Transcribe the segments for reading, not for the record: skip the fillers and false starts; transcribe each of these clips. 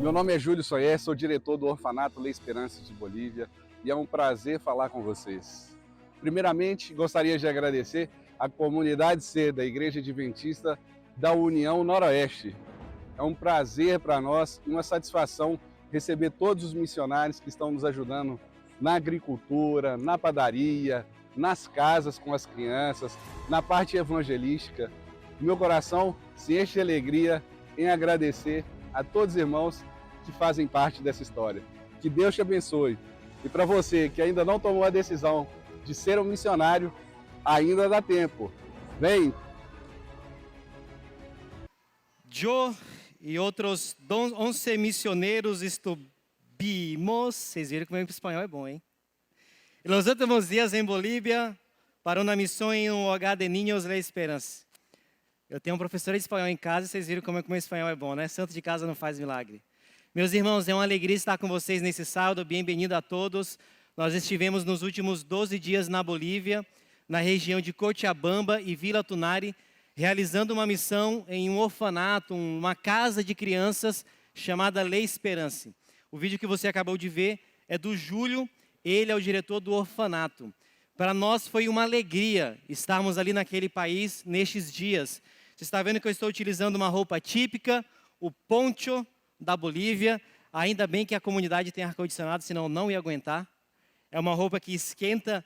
Meu nome é Júlio Soyer, sou diretor do Orfanato La Esperança de Bolívia e é um prazer falar com vocês. Primeiramente, gostaria de agradecer à comunidade C da Igreja Adventista da União Noroeste. É um prazer para nós e uma satisfação receber todos os missionários que estão nos ajudando na agricultura, na padaria, nas casas com as crianças, na parte evangelística. Meu coração se enche de alegria em agradecer a todos os irmãos que fazem parte dessa história. Que Deus te abençoe. E para você que ainda não tomou a decisão de ser um missionário, ainda dá tempo. Vem! Yo e outros 11 misioneros estuvimos, vocês viram como o espanhol é bom, hein? E nos últimos dias em Bolívia, para uma missão em um hogar de niños La Esperança. Eu tenho um professor de espanhol em casa e vocês viram como o espanhol é bom, né? Santo de casa não faz milagre. Meus irmãos, é uma alegria estar com vocês nesse sábado. Bem-vindo a todos. Nós estivemos nos últimos 12 dias na Bolívia, na região de Cochabamba e Vila Tunari, realizando uma missão em um orfanato, uma casa de crianças chamada La Esperança. O vídeo que você acabou de ver é do Júlio, ele é o diretor do orfanato. Para nós foi uma alegria estarmos ali naquele país nestes dias. Você está vendo que eu estou utilizando uma roupa típica, o poncho da Bolívia. Ainda bem que a comunidade tem ar-condicionado, senão não ia aguentar. É uma roupa que esquenta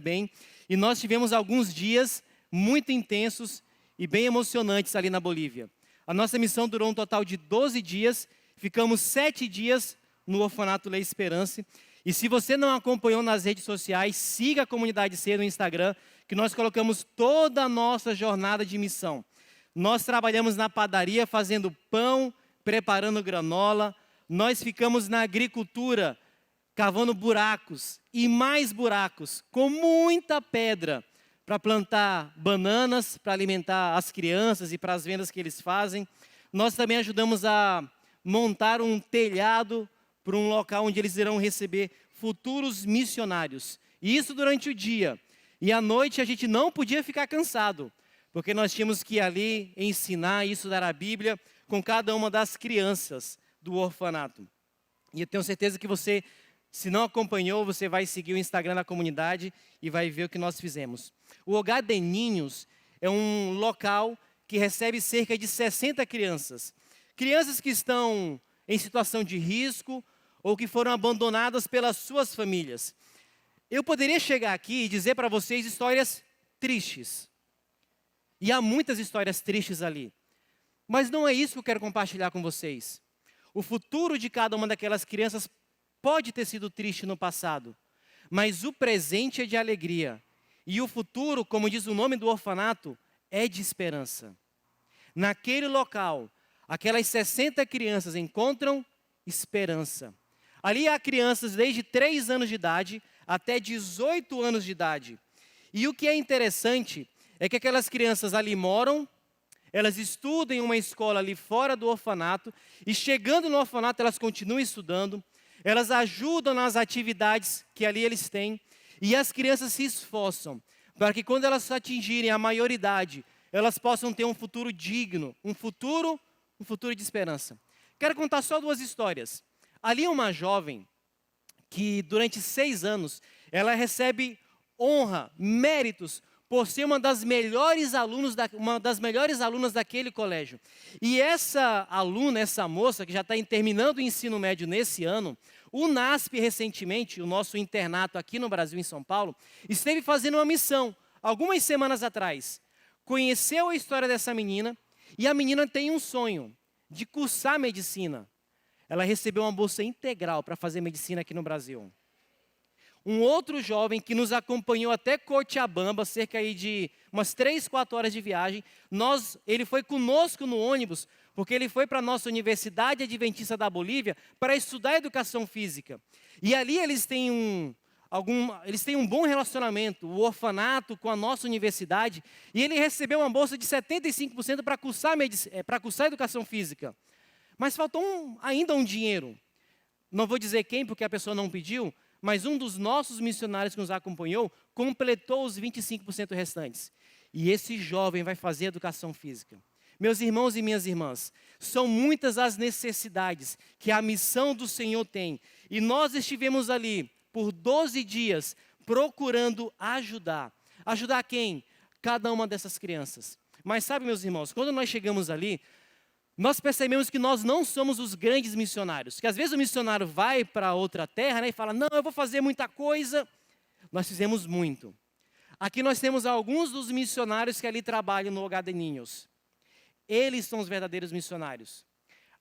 bem. E nós tivemos alguns dias muito intensos e bem emocionantes ali na Bolívia. A nossa missão durou um total de 12 dias. Ficamos 7 dias no Orfanato La Esperança. E se você não acompanhou nas redes sociais, siga a Comunidade C no Instagram, que nós colocamos toda a nossa jornada de missão. Nós trabalhamos na padaria fazendo pão, preparando granola. Nós ficamos na agricultura, cavando buracos e mais buracos, com muita pedra, para plantar bananas, para alimentar as crianças e para as vendas que eles fazem. Nós também ajudamos a montar um telhado para um local onde eles irão receber futuros missionários. E isso durante o dia. E à noite a gente não podia ficar cansado, porque nós tínhamos que ir ali ensinar e estudar a Bíblia com cada uma das crianças do orfanato. E eu tenho certeza que você, se não acompanhou, você vai seguir o Instagram da comunidade e vai ver o que nós fizemos. O Hogar de Ninhos é um local que recebe cerca de 60 crianças. Crianças que estão em situação de risco ou que foram abandonadas pelas suas famílias. Eu poderia chegar aqui e dizer para vocês histórias tristes. E há muitas histórias tristes ali. Mas não é isso que eu quero compartilhar com vocês. O futuro de cada uma daquelas crianças pode ter sido triste no passado, mas o presente é de alegria. E o futuro, como diz o nome do orfanato, é de esperança. Naquele local, aquelas 60 crianças encontram esperança. Ali há crianças desde 3 anos de idade até 18 anos de idade. E o que é interessante é que aquelas crianças ali moram, elas estudam em uma escola ali fora do orfanato, e chegando no orfanato elas continuam estudando, elas ajudam nas atividades que ali eles têm, e as crianças se esforçam para que quando elas atingirem a maioridade, elas possam ter um futuro digno, um futuro de esperança. Quero contar só 2 histórias. Ali uma jovem que durante 6 anos, ela recebe honra, méritos, por ser uma das melhores alunas daquele colégio. E essa aluna, essa moça, que já está terminando o ensino médio nesse ano, o NASP recentemente, o nosso internato aqui no Brasil, em São Paulo, esteve fazendo uma missão, algumas semanas atrás. Conheceu a história dessa menina, e a menina tem um sonho de cursar medicina. Ela recebeu uma bolsa integral para fazer medicina aqui no Brasil. Um outro jovem que nos acompanhou até Cochabamba, cerca aí de umas 3, 4 horas de viagem, ele foi conosco no ônibus, porque ele foi para a nossa Universidade Adventista da Bolívia para estudar educação física. E ali eles têm um bom relacionamento, o orfanato com a nossa universidade, e ele recebeu uma bolsa de 75% para cursar educação física. Mas faltou ainda um dinheiro. Não vou dizer quem, porque a pessoa não pediu, mas um dos nossos missionários que nos acompanhou completou os 25% restantes. E esse jovem vai fazer educação física. Meus irmãos e minhas irmãs, são muitas as necessidades que a missão do Senhor tem. E nós estivemos ali por 12 dias procurando ajudar. Ajudar quem? Cada uma dessas crianças. Mas sabe, meus irmãos, quando nós chegamos ali, nós percebemos que nós não somos os grandes missionários. Que às vezes o missionário vai para outra terra, né, e fala, não, eu vou fazer muita coisa. Nós fizemos muito. Aqui nós temos alguns dos missionários que ali trabalham no Hogar de Ninhos. Eles são os verdadeiros missionários.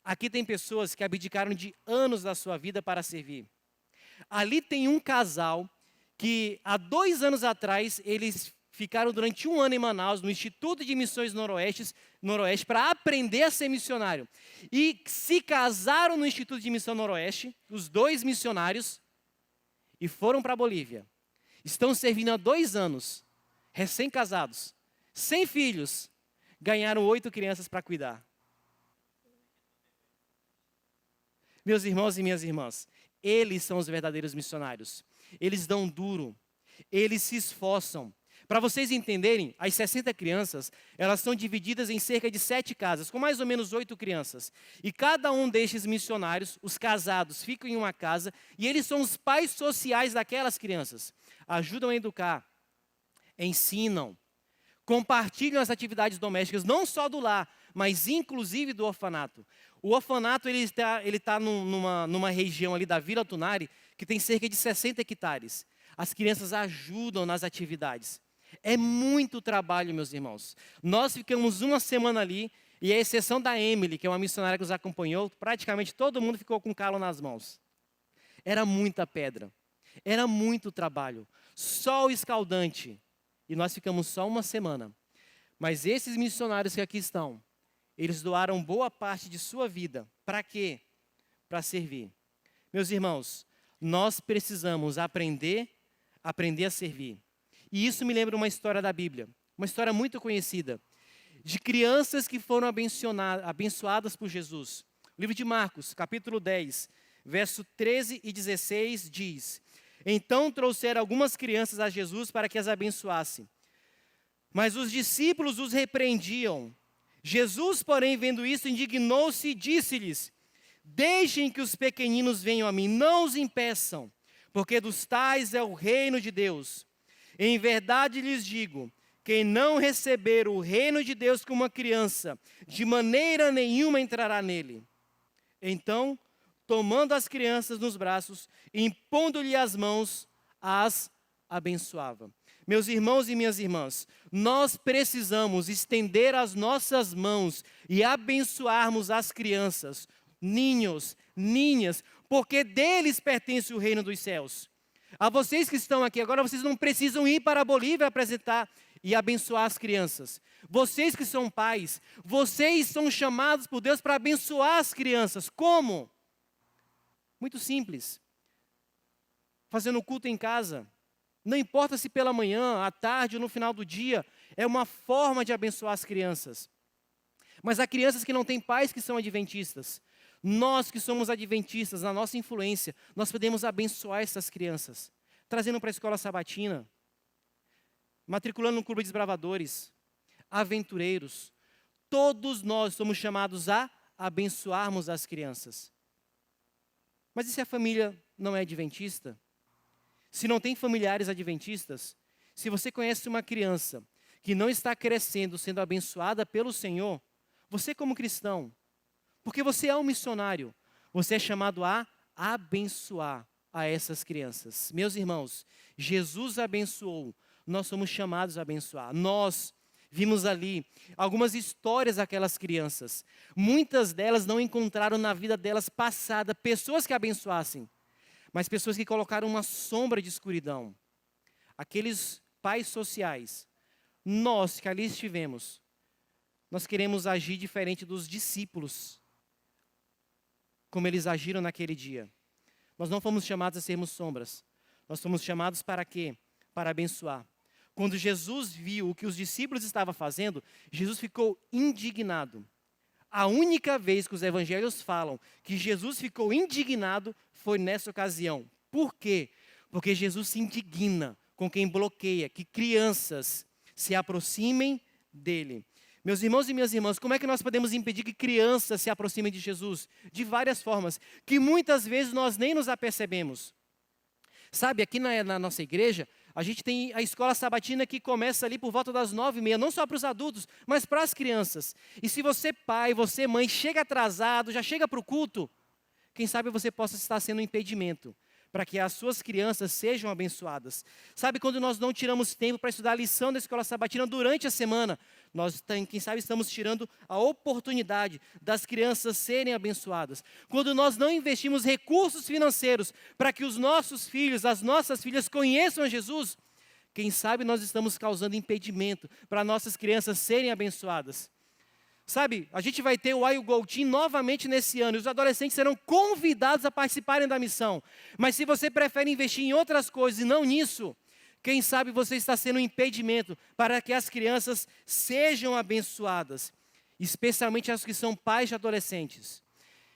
Aqui tem pessoas que abdicaram de anos da sua vida para servir. Ali tem um casal que há 2 anos atrás, eles ficaram durante 1 ano em Manaus, no Instituto de Missões Noroeste, para aprender a ser missionário. E se casaram no Instituto de Missão Noroeste, os 2 missionários, e foram para a Bolívia. Estão servindo há 2 anos, recém-casados, sem filhos, ganharam 8 crianças para cuidar. Meus irmãos e minhas irmãs, eles são os verdadeiros missionários. Eles dão duro, eles se esforçam. Para vocês entenderem, as 60 crianças, elas são divididas em cerca de 7 casas, com mais ou menos 8 crianças. E cada um destes missionários, os casados, ficam em uma casa, e eles são os pais sociais daquelas crianças. Ajudam a educar, ensinam, compartilham as atividades domésticas, não só do lar, mas inclusive do orfanato. O orfanato ele está numa região ali da Vila Tunari, que tem cerca de 60 hectares. As crianças ajudam nas atividades. É muito trabalho, meus irmãos. Nós ficamos 1 semana ali, e à exceção da Emily, que é uma missionária que nos acompanhou, praticamente todo mundo ficou com calo nas mãos. Era muita pedra, era muito trabalho, sol escaldante. E nós ficamos só 1 semana. Mas esses missionários que aqui estão, eles doaram boa parte de sua vida. Para quê? Para servir. Meus irmãos, nós precisamos aprender a servir. E isso me lembra uma história da Bíblia, uma história muito conhecida, de crianças que foram abençoadas por Jesus. O livro de Marcos, capítulo 10, verso 13 e 16 diz: Então trouxeram algumas crianças a Jesus para que as abençoasse. Mas os discípulos os repreendiam. Jesus, porém, vendo isso, indignou-se e disse-lhes: Deixem que os pequeninos venham a mim, não os impeçam, porque dos tais é o reino de Deus. Em verdade lhes digo, quem não receber o reino de Deus como uma criança, de maneira nenhuma entrará nele. Então, tomando as crianças nos braços, impondo-lhe as mãos, as abençoava. Meus irmãos e minhas irmãs, nós precisamos estender as nossas mãos e abençoarmos as crianças, ninhos, ninhas, porque deles pertence o reino dos céus. A vocês que estão aqui agora, vocês não precisam ir para a Bolívia apresentar e abençoar as crianças. Vocês que são pais, vocês são chamados por Deus para abençoar as crianças. Como? Muito simples. Fazendo culto em casa. Não importa se pela manhã, à tarde ou no final do dia, é uma forma de abençoar as crianças. Mas há crianças que não têm pais que são adventistas. Nós que somos adventistas, na nossa influência, nós podemos abençoar essas crianças. Trazendo para a escola sabatina, matriculando no clube de desbravadores, aventureiros. Todos nós somos chamados a abençoarmos as crianças. Mas e se a família não é adventista? Se não tem familiares adventistas? Se você conhece uma criança que não está crescendo, sendo abençoada pelo Senhor, você como cristão, porque você é um missionário, você é chamado a abençoar a essas crianças. Meus irmãos, Jesus abençoou, nós somos chamados a abençoar. Nós vimos ali algumas histórias daquelas crianças. Muitas delas não encontraram na vida delas passada pessoas que abençoassem, mas pessoas que colocaram uma sombra de escuridão. Aqueles pais sociais, nós que ali estivemos, nós queremos agir diferente dos discípulos, como eles agiram naquele dia. Nós não fomos chamados a sermos sombras. Nós fomos chamados para quê? Para abençoar. Quando Jesus viu o que os discípulos estavam fazendo, Jesus ficou indignado. A única vez que os evangelhos falam que Jesus ficou indignado foi nessa ocasião. Por quê? Porque Jesus se indigna com quem bloqueia que crianças se aproximem dele. Meus irmãos e minhas irmãs, como é que nós podemos impedir que crianças se aproximem de Jesus? De várias formas, que muitas vezes nós nem nos apercebemos. Sabe, aqui na nossa igreja, a gente tem a escola sabatina que começa ali por volta das 9h30, não só para os adultos, mas para as crianças. E se você pai, você mãe, chega atrasado, já chega para o culto, quem sabe você possa estar sendo um impedimento para que as suas crianças sejam abençoadas. Sabe, quando nós não tiramos tempo para estudar a lição da escola sabatina durante a semana, nós, quem sabe, estamos tirando a oportunidade das crianças serem abençoadas. Quando nós não investimos recursos financeiros para que os nossos filhos, as nossas filhas conheçam a Jesus, quem sabe nós estamos causando impedimento para nossas crianças serem abençoadas. Sabe, a gente vai ter o I Go Team novamente nesse ano, e os adolescentes serão convidados a participarem da missão. Mas se você prefere investir em outras coisas e não nisso, quem sabe você está sendo um impedimento para que as crianças sejam abençoadas, especialmente as que são pais de adolescentes.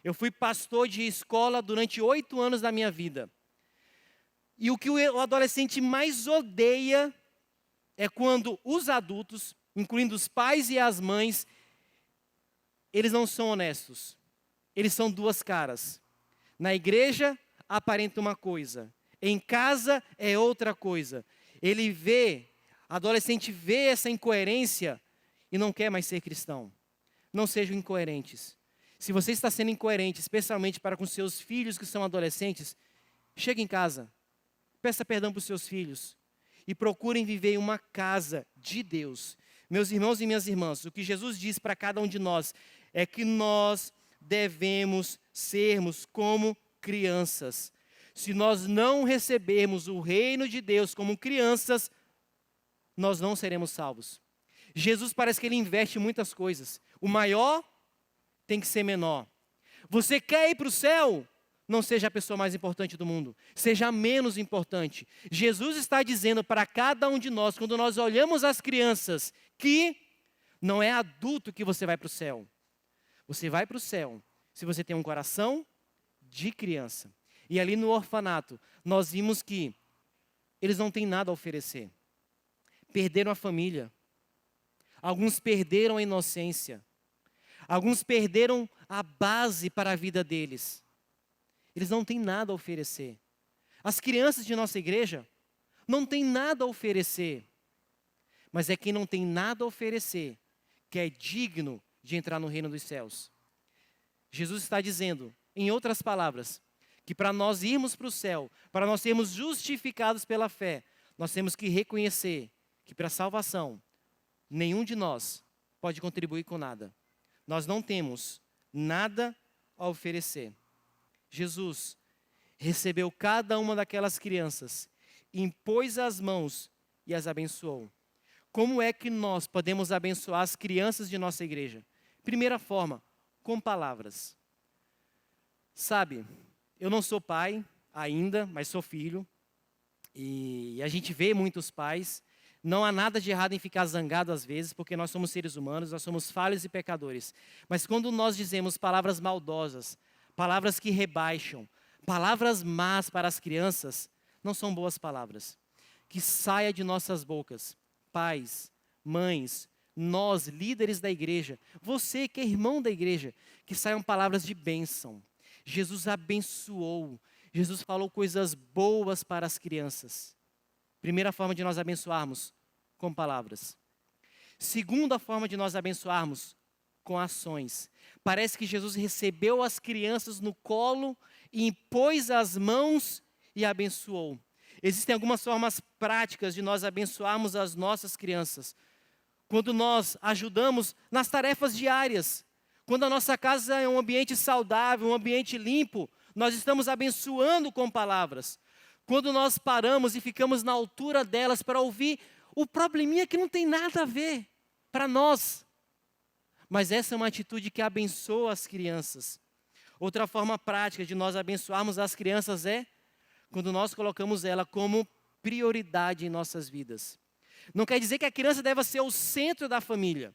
Eu fui pastor de escola durante 8 anos da minha vida. E o que o adolescente mais odeia é quando os adultos, incluindo os pais e as mães, eles não são honestos. Eles são duas caras. Na igreja, aparenta uma coisa. Em casa, é outra coisa. Adolescente vê essa incoerência e não quer mais ser cristão. Não sejam incoerentes. Se você está sendo incoerente, especialmente para com seus filhos que são adolescentes, chegue em casa. Peça perdão para os seus filhos. E procurem viver em uma casa de Deus. Meus irmãos e minhas irmãs, o que Jesus diz para cada um de nós é que nós devemos sermos como crianças. Se nós não recebermos o reino de Deus como crianças, nós não seremos salvos. Jesus parece que ele investe muitas coisas. O maior tem que ser menor. Você quer ir para o céu? Não seja a pessoa mais importante do mundo. Seja a menos importante. Jesus está dizendo para cada um de nós, quando nós olhamos as crianças, que não é adulto que você vai para o céu. Você vai para o céu se você tem um coração de criança. E ali no orfanato, nós vimos que eles não têm nada a oferecer. Perderam a família. Alguns perderam a inocência. Alguns perderam a base para a vida deles. Eles não têm nada a oferecer. As crianças de nossa igreja não têm nada a oferecer. Mas é quem não tem nada a oferecer que é digno de entrar no reino dos céus. Jesus está dizendo, em outras palavras, que para nós irmos para o céu, para nós sermos justificados pela fé, nós temos que reconhecer que para a salvação, nenhum de nós pode contribuir com nada. Nós não temos nada a oferecer. Jesus recebeu cada uma daquelas crianças, impôs as mãos e as abençoou. Como é que nós podemos abençoar as crianças de nossa igreja? Primeira forma, com palavras. Sabe, eu não sou pai ainda, mas sou filho. E a gente vê muitos pais. Não há nada de errado em ficar zangado às vezes, porque nós somos seres humanos, nós somos falhos e pecadores. Mas quando nós dizemos palavras maldosas, palavras que rebaixam, palavras más para as crianças, não são boas palavras. Que saia de nossas bocas, pais, mães, nós, líderes da igreja, você que é irmão da igreja, que saiam palavras de bênção. Jesus abençoou, Jesus falou coisas boas para as crianças. Primeira forma de nós abençoarmos, com palavras. Segunda forma de nós abençoarmos, com ações. Parece que Jesus recebeu as crianças no colo, e impôs as mãos e abençoou. Existem algumas formas práticas de nós abençoarmos as nossas crianças. Quando nós ajudamos nas tarefas diárias, quando a nossa casa é um ambiente saudável, um ambiente limpo, nós estamos abençoando com palavras. Quando nós paramos e ficamos na altura delas para ouvir o probleminha que não tem nada a ver para nós. Mas essa é uma atitude que abençoa as crianças. Outra forma prática de nós abençoarmos as crianças é quando nós colocamos ela como prioridade em nossas vidas. Não quer dizer que a criança deva ser o centro da família,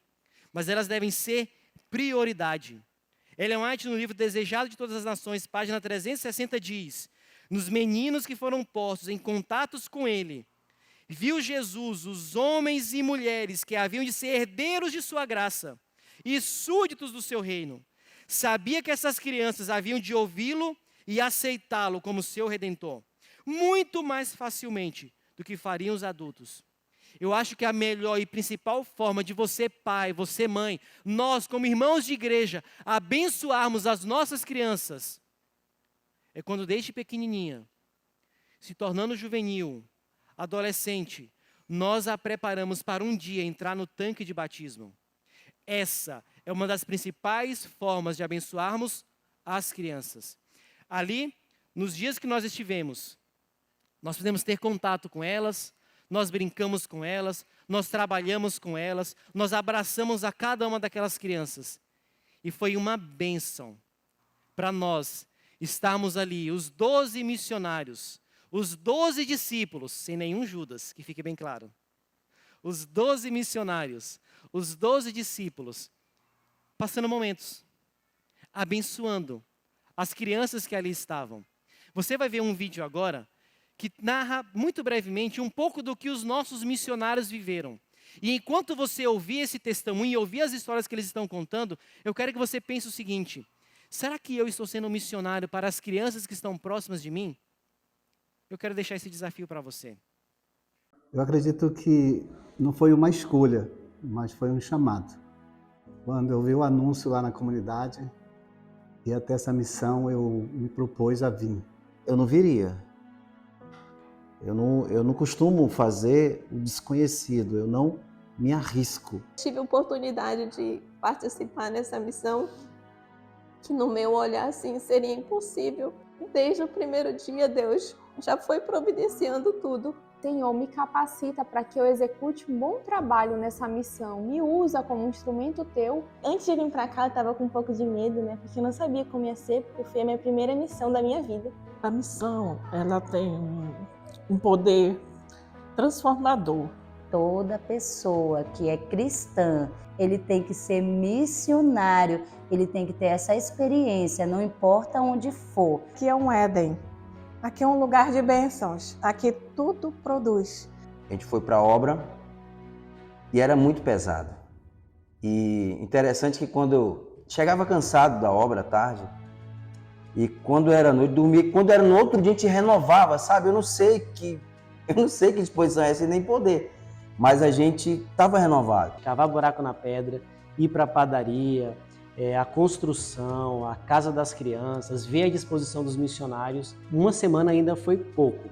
mas elas devem ser prioridade. Ellen White, no livro Desejado de Todas as Nações, página 360, diz: nos meninos que foram postos em contatos com ele, viu Jesus, os homens e mulheres que haviam de ser herdeiros de sua graça e súditos do seu reino, sabia que essas crianças haviam de ouvi-lo e aceitá-lo como seu redentor, muito mais facilmente do que fariam os adultos. Eu acho que a melhor e principal forma de você, pai, você, mãe, nós, como irmãos de igreja, abençoarmos as nossas crianças, é quando desde pequenininha, se tornando juvenil, adolescente, nós a preparamos para um dia entrar no tanque de batismo. Essa é uma das principais formas de abençoarmos as crianças. Ali, nos dias que nós estivemos, nós podemos ter contato com elas, nós brincamos com elas, nós trabalhamos com elas, nós abraçamos a cada uma daquelas crianças. E foi uma bênção para nós estarmos ali, os 12 missionários, os 12 discípulos, sem nenhum Judas, que fique bem claro. Os 12 missionários, os 12 discípulos, passando momentos, abençoando as crianças que ali estavam. Você vai ver um vídeo agora que narra muito brevemente um pouco do que os nossos missionários viveram. E enquanto você ouvir esse testemunho e ouvir as histórias que eles estão contando, eu quero que você pense o seguinte: será que eu estou sendo um missionário para as crianças que estão próximas de mim? Eu quero deixar esse desafio para você. Eu acredito que não foi uma escolha, mas foi um chamado. Quando eu vi o anúncio lá na comunidade e até essa missão, eu me propus a vir. Eu não viria. Eu não costumo fazer o desconhecido, eu não me arrisco. Tive a oportunidade de participar nessa missão, que no meu olhar assim seria impossível. Desde o primeiro dia, Deus já foi providenciando tudo. Senhor, me capacita para que eu execute um bom trabalho nessa missão. Me usa como um instrumento teu. Antes de vir para cá, eu estava com um pouco de medo, né? Porque eu não sabia como ia ser, porque foi a minha primeira missão da minha vida. A missão, ela tem um poder transformador. Toda pessoa que é cristã, ele tem que ser missionário, ele tem que ter essa experiência, não importa onde for. Aqui é um Éden, aqui é um lugar de bênçãos, aqui tudo produz. A gente foi para a obra e era muito pesado. E interessante que quando eu chegava cansado da obra à tarde, e quando era noite, dormia, quando era no outro dia a gente renovava, sabe? Eu não sei que disposição é essa e nem poder, mas a gente estava renovado. Cavar buraco na pedra, ir para a padaria, a construção, a casa das crianças, ver a disposição dos missionários. Uma semana ainda foi pouco,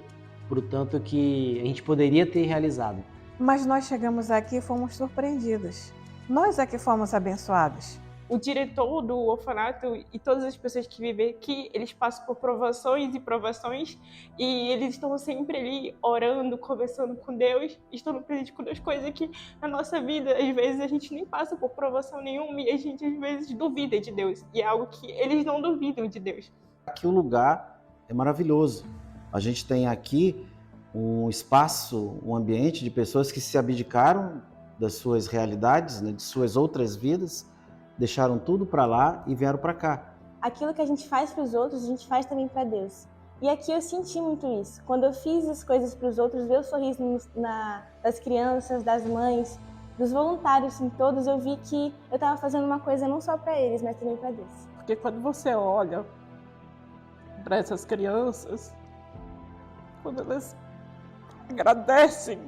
portanto que a gente poderia ter realizado. Mas nós chegamos aqui e fomos surpreendidos. Nós é que fomos abençoados. O diretor do orfanato e todas as pessoas que vivem aqui, eles passam por provações e provações, e eles estão sempre ali orando, conversando com Deus, estando presentes com Deus, coisa que na nossa vida, às vezes, a gente nem passa por provação nenhuma e a gente, às vezes, duvida de Deus. E é algo que eles não duvidam de Deus. Aqui o lugar é maravilhoso. A gente tem aqui um espaço, um ambiente de pessoas que se abdicaram das suas realidades, né, de suas outras vidas, deixaram tudo para lá e vieram para cá. Aquilo que a gente faz para os outros, a gente faz também para Deus. E aqui eu senti muito isso. Quando eu fiz as coisas para os outros, ver o sorriso das crianças, das mães, dos voluntários, em todos, eu vi que eu estava fazendo uma coisa não só para eles, mas também para Deus. Porque quando você olha para essas crianças, quando elas agradecem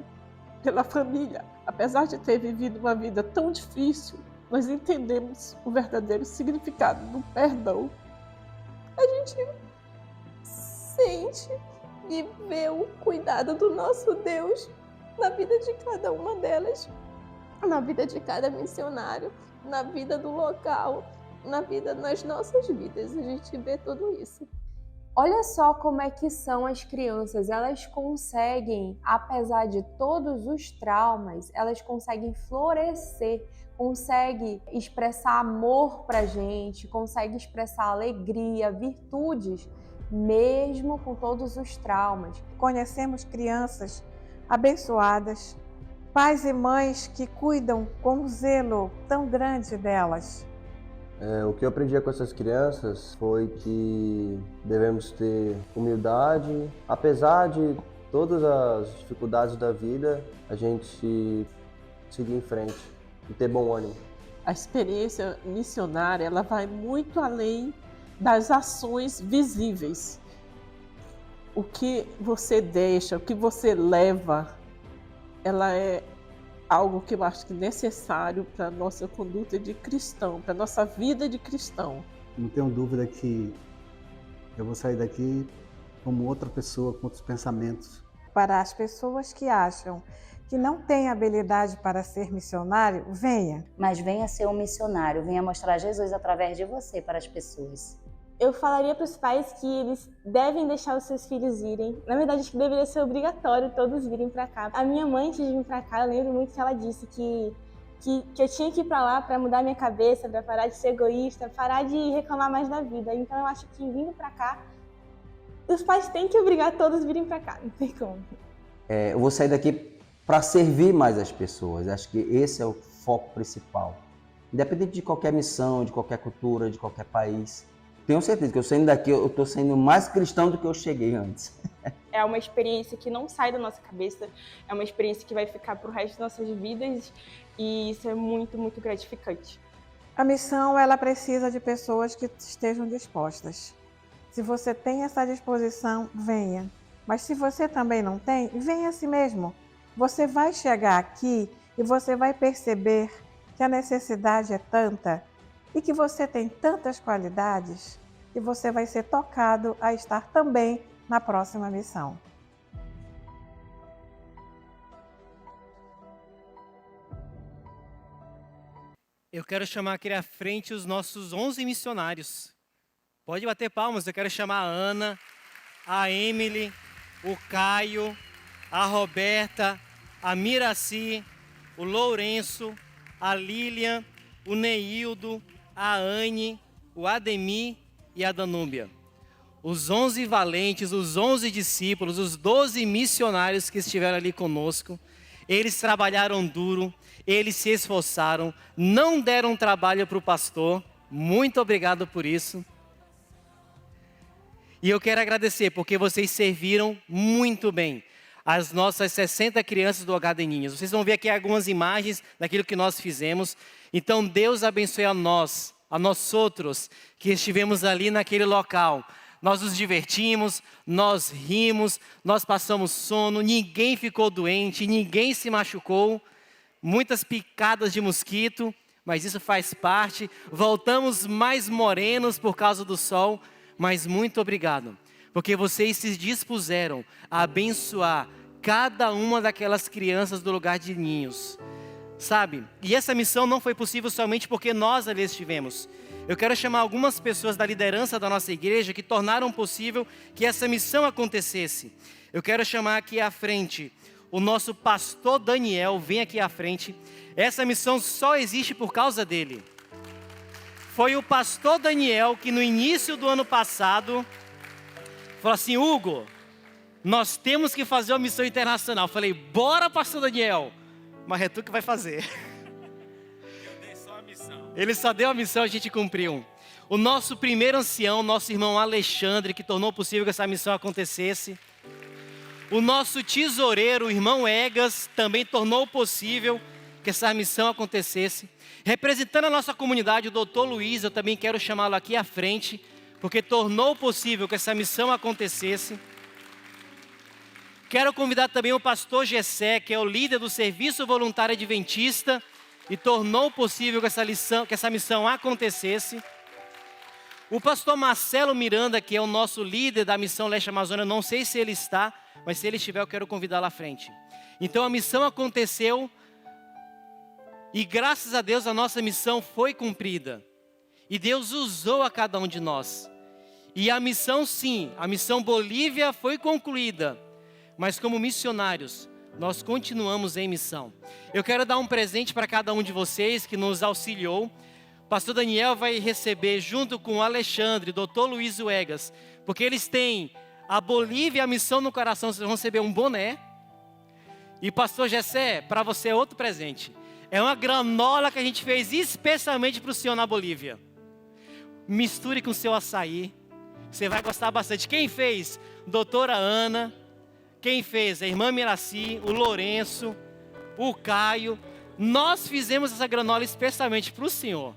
pela família, apesar de ter vivido uma vida tão difícil, nós entendemos o verdadeiro significado do perdão. A gente sente e vê o cuidado do nosso Deus na vida de cada uma delas, na vida de cada missionário, na vida do local, nas nossas vidas. A gente vê tudo isso. Olha só como é que são as crianças, elas conseguem, apesar de todos os traumas, elas conseguem florescer, conseguem expressar amor pra gente, conseguem expressar alegria, virtudes, mesmo com todos os traumas. Conhecemos crianças abençoadas, pais e mães que cuidam com um zelo tão grande delas. O que eu aprendi com essas crianças foi que devemos ter humildade, apesar de todas as dificuldades da vida, a gente seguir em frente e ter bom ânimo. A experiência missionária, ela vai muito além das ações visíveis. O que você deixa, o que você leva, ela é algo que eu acho que é necessário para a nossa conduta de cristão, para a nossa vida de cristão. Não tenho dúvida que eu vou sair daqui como outra pessoa, com outros pensamentos. Para as pessoas que acham que não têm habilidade para ser missionário, venha. Mas venha ser um missionário, venha mostrar Jesus através de você para as pessoas. Eu falaria para os pais que eles devem deixar os seus filhos irem. Na verdade, acho que deveria ser obrigatório todos virem para cá. A minha mãe, antes de vir para cá, eu lembro muito que ela disse que eu tinha que ir para lá para mudar minha cabeça, para parar de ser egoísta, parar de reclamar mais da vida. Então eu acho que vindo para cá, os pais têm que obrigar todos a virem para cá, não tem como. Eu vou sair daqui para servir mais as pessoas. Acho que esse é o foco principal. Independente de qualquer missão, de qualquer cultura, de qualquer país. Tenho certeza que eu saindo daqui, eu estou sendo mais cristão do que eu cheguei antes. É uma experiência que não sai da nossa cabeça, é uma experiência que vai ficar pro resto das nossas vidas e isso é muito, muito gratificante. A missão, ela precisa de pessoas que estejam dispostas. Se você tem essa disposição, venha. Mas se você também não tem, venha a si mesmo. Você vai chegar aqui e você vai perceber que a necessidade é tanta e que você tem tantas qualidades que você vai ser tocado a estar também na próxima missão. Eu quero chamar aqui à frente os nossos 11 missionários. Pode bater palmas, eu quero chamar a Ana, a Emily, o Caio, a Roberta, a Miraci, o Lourenço, a Lilian, o Neildo, a Anne, o Ademir e a Danúbia. Os 11 valentes, os 11 discípulos, os 12 missionários que estiveram ali conosco, eles trabalharam duro, eles se esforçaram, não deram trabalho para o pastor. Muito obrigado por isso. E eu quero agradecer porque vocês serviram muito bem as nossas 60 crianças do Hogar de Ninhos. Vocês vão ver aqui algumas imagens daquilo que nós fizemos. Então Deus abençoe a nós outros que estivemos ali naquele local. Nós nos divertimos, nós rimos, nós passamos sono, ninguém ficou doente, ninguém se machucou. Muitas picadas de mosquito, mas isso faz parte. Voltamos mais morenos por causa do sol, mas muito obrigado, porque vocês se dispuseram a abençoar cada uma daquelas crianças do Lugar de Ninhos, sabe? E essa missão não foi possível somente porque nós ali estivemos. Eu quero chamar algumas pessoas da liderança da nossa igreja que tornaram possível que essa missão acontecesse. Eu quero chamar aqui à frente o nosso pastor Daniel, vem aqui à frente. Essa missão só existe por causa dele. Foi o pastor Daniel que no início do ano passado falou assim: Hugo, nós temos que fazer uma missão internacional. Eu falei, bora pastor Daniel, mas é tu que vai fazer. Eu dei só a missão. Ele só deu a missão, a gente cumpriu. O nosso primeiro ancião, nosso irmão Alexandre, que tornou possível que essa missão acontecesse. O nosso tesoureiro, o irmão Egas, também tornou possível que essa missão acontecesse. Representando a nossa comunidade, o doutor Luiz, eu também quero chamá-lo aqui à frente, porque tornou possível que essa missão acontecesse. Quero convidar também o pastor Gessé, que é o líder do Serviço Voluntário Adventista, e tornou possível que essa missão acontecesse. O pastor Marcelo Miranda, que é o nosso líder da Missão Leste Amazônia, não sei se ele está, mas se ele estiver, eu quero convidá-lo à frente. Então a missão aconteceu e graças a Deus a nossa missão foi cumprida. E Deus usou a cada um de nós. E a missão sim, a missão Bolívia foi concluída. Mas como missionários, nós continuamos em missão. Eu quero dar um presente para cada um de vocês que nos auxiliou. Pastor Daniel vai receber junto com o Alexandre, doutor Luiz Uegas, porque eles têm a Bolívia e a missão no coração. Vocês vão receber um boné. E pastor Gessé, para você é outro presente. É uma granola que a gente fez especialmente para o senhor na Bolívia. Misture com o seu açaí. Você vai gostar bastante. Quem fez? Doutora Ana. Quem fez? A irmã Miraci, o Lourenço, o Caio. Nós fizemos essa granola especialmente para o Senhor.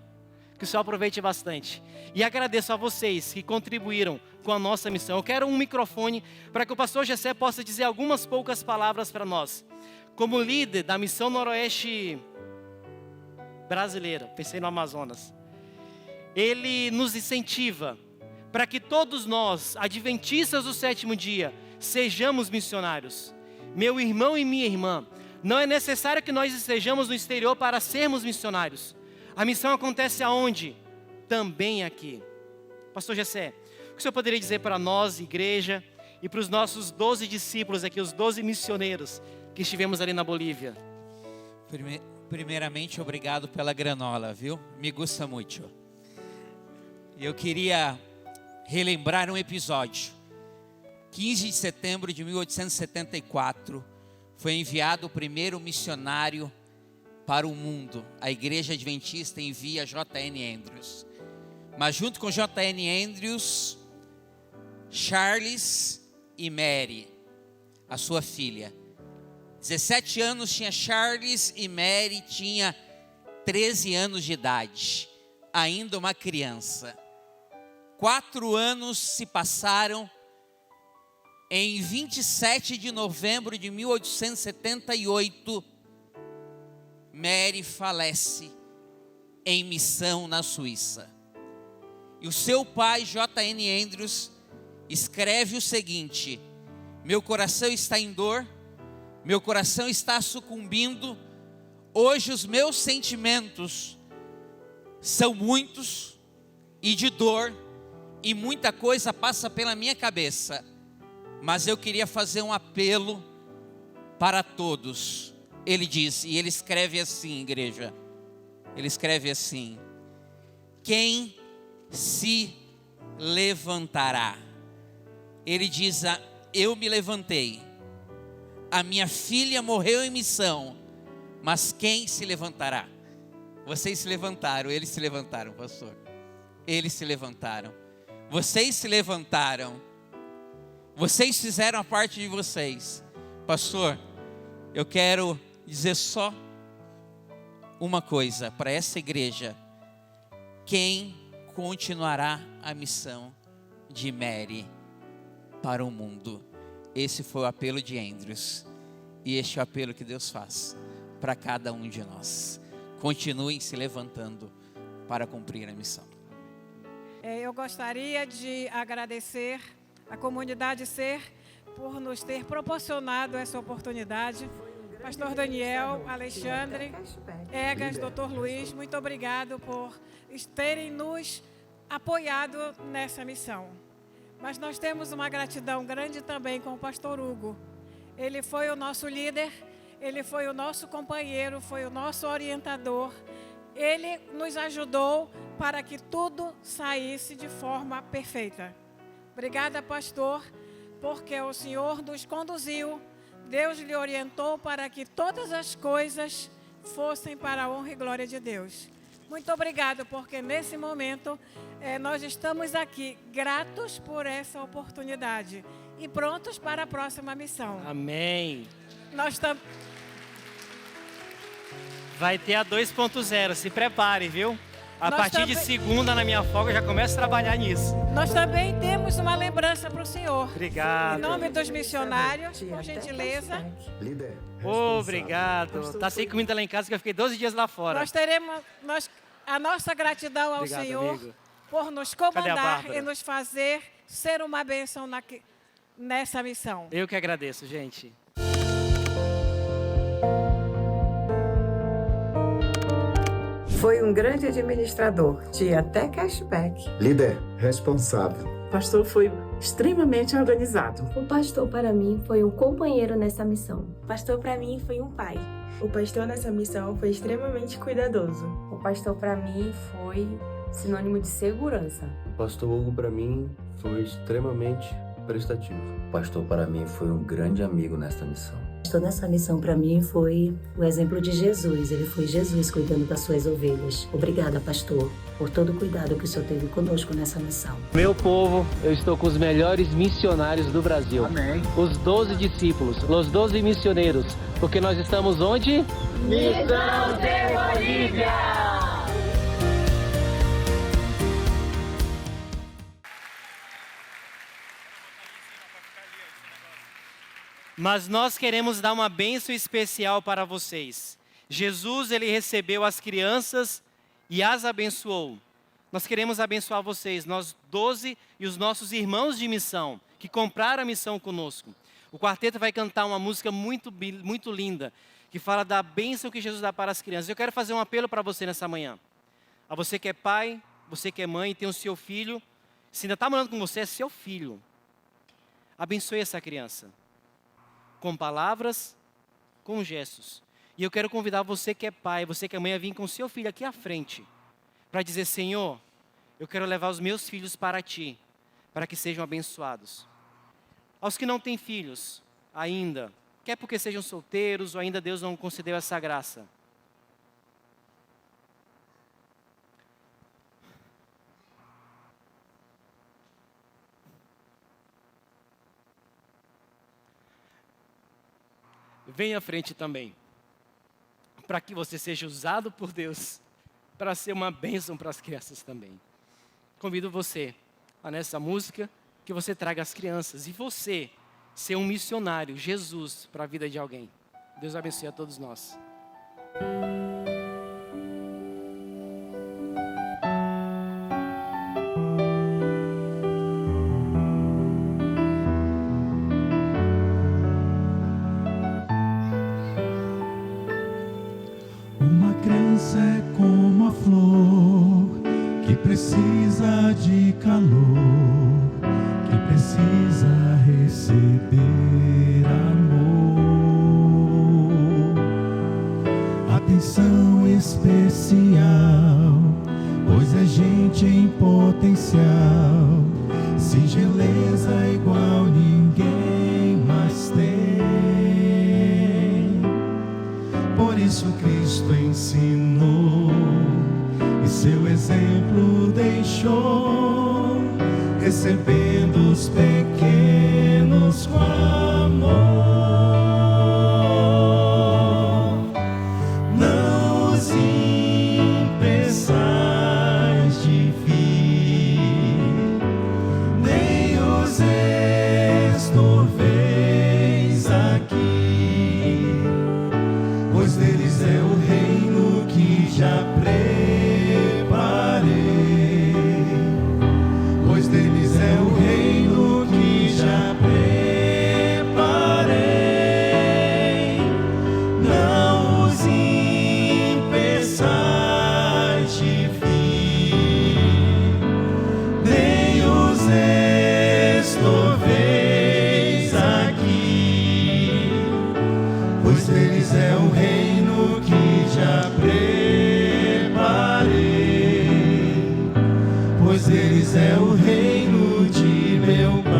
Que o Senhor aproveite bastante. E agradeço a vocês que contribuíram com a nossa missão. Eu quero um microfone para que o pastor Gessé possa dizer algumas poucas palavras para nós. Como líder da Missão Noroeste brasileira, pensei no Amazonas. Ele nos incentiva para que todos nós, adventistas do sétimo dia, sejamos missionários. Meu irmão e minha irmã, não é necessário que nós estejamos no exterior para sermos missionários. A missão acontece aonde? Também aqui. Pastor Gessé, o que o senhor poderia dizer para nós, igreja, e para os nossos 12 discípulos aqui, os 12 missioneiros que estivemos ali na Bolívia? Primeiramente, obrigado pela granola, viu? Me gusta muito. Eu queria relembrar um episódio. 15 de setembro de 1874, foi enviado o primeiro missionário para o mundo. A Igreja Adventista envia J.N. Andrews. Mas junto com J.N. Andrews, Charles e Mary, a sua filha. 17 anos tinha Charles e Mary tinha 13 anos de idade, ainda uma criança. 4 anos se passaram. Em 27 de novembro de 1878, Mary falece em missão na Suíça. E o seu pai, J.N. Andrews, escreve o seguinte: meu coração está em dor, meu coração está sucumbindo, hoje os meus sentimentos são muitos e de dor, e muita coisa passa pela minha cabeça, mas eu queria fazer um apelo para todos. Ele diz, e ele escreve assim, igreja, ele escreve assim: quem se levantará? Ele diz, eu me levantei, a minha filha morreu em missão, mas quem se levantará? Vocês se levantaram, eles se levantaram, pastor. Eles se levantaram, vocês se levantaram, vocês fizeram a parte de vocês. Pastor, eu quero dizer só uma coisa para essa igreja: quem continuará a missão de Mary para o mundo? Esse foi o apelo de Andrews, e este é o apelo que Deus faz para cada um de nós. Continuem se levantando para cumprir a missão. Eu gostaria de agradecer a comunidade SER por nos ter proporcionado essa oportunidade. Pastor Daniel, Alexandre, Egas, Dr. Luiz, muito obrigado por terem nos apoiado nessa missão. Mas nós temos uma gratidão grande também com o pastor Hugo. Ele foi o nosso líder, ele foi o nosso companheiro, foi o nosso orientador. Ele nos ajudou para que tudo saísse de forma perfeita. Obrigada, pastor, porque o Senhor nos conduziu, Deus lhe orientou para que todas as coisas fossem para a honra e glória de Deus. Muito obrigado, porque nesse momento nós estamos aqui gratos por essa oportunidade e prontos para a próxima missão. Amém. Nós estamos... Vai ter a 2.0, se prepare, viu? A partir de segunda, na minha folga, eu já começo a trabalhar nisso. Nós também temos uma lembrança para o senhor. Obrigado. Em nome dos missionários, por gentileza. Obrigado. Tá sem comida lá em casa, que eu fiquei 12 dias lá fora. Nós teremos a nossa gratidão ao Obrigado, Senhor, amigo, por nos Cadê a comandar Bárbara? e nos fazer ser uma bênção nessa missão. Eu que agradeço, gente. Foi um grande administrador, tinha até cashback. Líder responsável. O pastor foi extremamente organizado. O pastor para mim foi um companheiro nessa missão. O pastor para mim foi um pai. O pastor nessa missão foi extremamente cuidadoso. O pastor para mim foi sinônimo de segurança. O pastor Hugo para mim foi extremamente prestativo. O pastor para mim foi um grande amigo nesta missão. Toda essa missão para mim foi o exemplo de Jesus. Ele foi Jesus cuidando das suas ovelhas. Obrigada, pastor. por todo o cuidado que o Senhor teve conosco nessa missão. Meu povo, eu estou com os melhores missionários do Brasil. Amém. Os 12 discípulos, os 12 missioneiros, porque nós estamos onde? Missão de Bolívia! Mas nós queremos dar uma bênção especial para vocês. Jesus, ele recebeu as crianças e as abençoou. Nós queremos abençoar vocês, nós 12 e os nossos irmãos de missão, que compraram a missão conosco. O quarteto vai cantar uma música muito linda, que fala da bênção que Jesus dá para as crianças. Eu quero fazer um apelo para você nessa manhã. A você que é pai, você que é mãe, tem o seu filho. Se ainda está morando com você, é seu filho. Abençoe essa criança. Com palavras, com gestos. E eu quero convidar você que é pai, você que é mãe, a vir com o seu filho aqui à frente. Para dizer, Senhor, eu quero levar os meus filhos para Ti, para que sejam abençoados. Aos que não têm filhos ainda, quer porque sejam solteiros ou ainda Deus não concedeu essa graça. Venha à frente também, para que você seja usado por Deus, para ser uma bênção para as crianças também. Convido você, a nessa música, que você traga as crianças e você ser um missionário, Jesus, para a vida de alguém. Deus abençoe a todos nós. Uma criança é como a flor que precisa de calor, que precisa receber amor, atenção especial, pois é gente em potencial, singeleza igual ninguém mais tem. Por isso Cristo ensinou e seu exemplo deixou, recebendo os pequenos com amor. Não os impeçais de vir, nem os estorveis aqui, pois deles é o reino que já preparei, pois deles é o reino que já preparei. Não os impeçais de vir, nem os estorveis aqui, pois deles é o reino que já preparei, pois deles é o reino de meu Pai.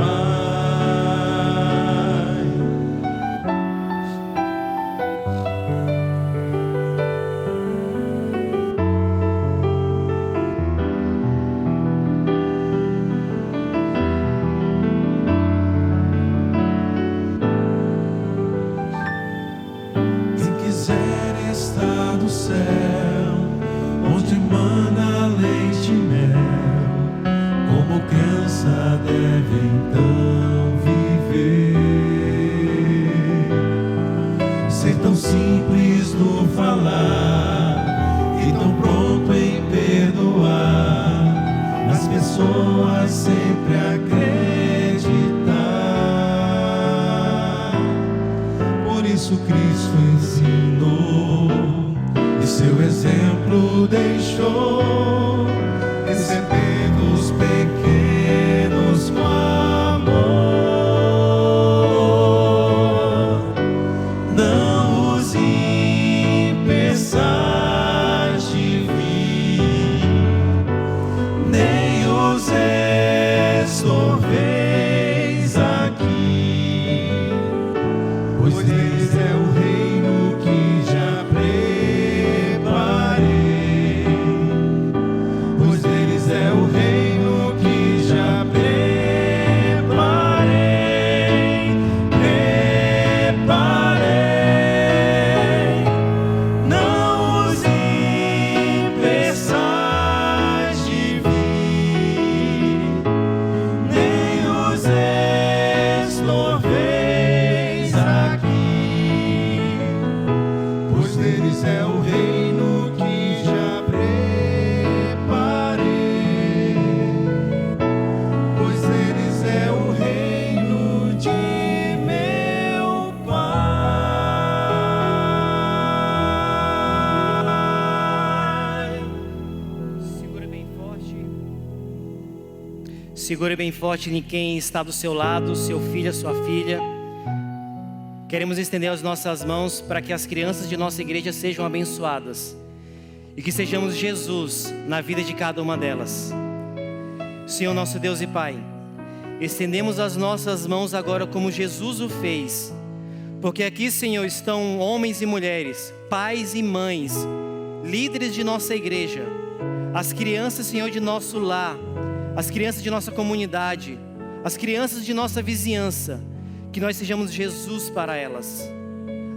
Quem quiser estar no céu, onde mana leite e mel, como criança deve então viver, ser tão simples no falar e tão pronto em perdoar, nas pessoas sempre acreditar. Por isso Cristo ensinou e seu exemplo deixou, recebendo os pequenos com amor. Não os impeçais de vir, nem os estorveis aqui, pois deles é o reino que já preparei, pois Segure bem forte em quem está do seu lado, seu filho, a sua filha. Queremos estender as nossas mãos para que as crianças de nossa igreja sejam abençoadas e que sejamos Jesus na vida de cada uma delas. Senhor nosso Deus e Pai, estendemos as nossas mãos agora como Jesus o fez, porque aqui, Senhor, estão homens e mulheres, pais e mães, líderes de nossa igreja, as crianças, Senhor, de nosso lar, as crianças de nossa comunidade, as crianças de nossa vizinhança, que nós sejamos Jesus para elas,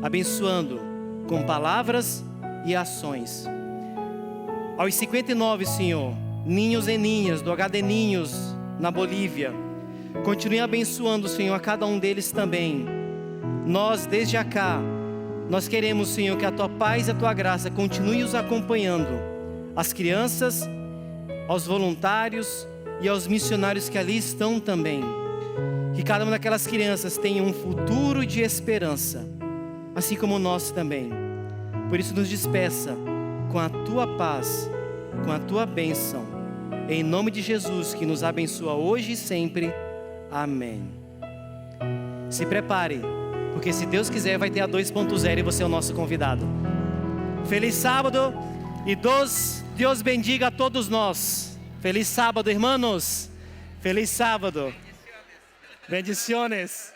abençoando com palavras e ações. Aos 59, Senhor, ninhos e ninhas do HD Ninhos na Bolívia, continue abençoando, Senhor, a cada um deles também. Nós, desde cá, nós queremos, Senhor, que a Tua paz e a Tua graça continue os acompanhando, as crianças, aos voluntários e aos missionários que ali estão também. Que cada uma daquelas crianças tenha um futuro de esperança, assim como nós também. Por isso nos despeça com a Tua paz, com a Tua bênção, em nome de Jesus, que nos abençoa hoje e sempre. Amém. Se prepare, porque se Deus quiser vai ter a 2.0 e você é o nosso convidado. Feliz sábado e Deus bendiga a todos nós. Feliz sábado, irmãos. Feliz sábado. Bendiciones.